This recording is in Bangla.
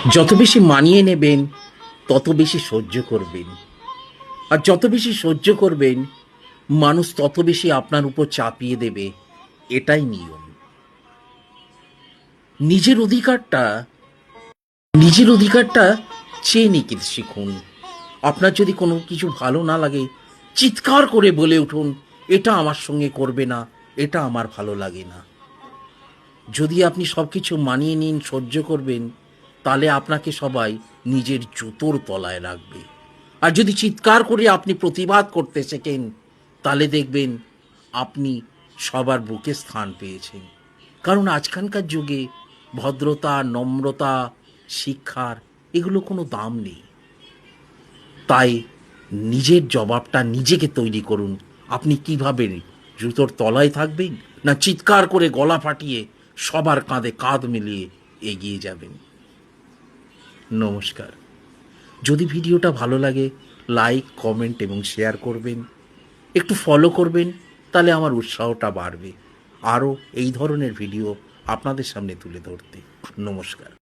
যত বেশি মানিয়ে নেবেন তত বেশি সহ্য করবেন, আর যত বেশি সহ্য করবেন মানুষ তত বেশি আপনার উপর চাপিয়ে দেবে। এটাই নিয়ম। নিজের অধিকারটা নিজের অধিকারটা চেয়ে নিতে শিখুন। আপনার যদি কোনো কিছু ভালো না লাগে, চিৎকার করে বলে উঠুন, এটা আমার সঙ্গে করবে না, এটা আমার ভালো লাগে না। যদি আপনি সব কিছু মানিয়ে নিন, সহ্য করবেন, তাহলে আপনাকে সবাই নিজের জুতোর তলায় রাখবে। আর যদি চিৎকার করে আপনি প্রতিবাদ করতে শেখেন, তাহলে দেখবেন আপনি সবার বুকে স্থান পেয়েছেন। কারণ আজকালকার যুগে ভদ্রতা, নম্রতা, শিক্ষার এগুলো কোনো দাম নেই। তাই নিজের জবাবটা নিজেকে তৈরি করুন। আপনি কিভাবে জুতোর তলায় থাকবেন, না চিৎকার করে গলা ফাটিয়ে সবার কাঁধে কাঁধ মিলিয়ে এগিয়ে যাবেন। নমস্কার। যদি ভিডিওটা ভালো লাগে, লাইক, কমেন্ট এবং শেয়ার করবেন, একটু ফলো করবেন, তাহলে আমার উৎসাহটা বাড়বে আরও এই ধরনের ভিডিও আপনাদের সামনে তুলে ধরতে। নমস্কার।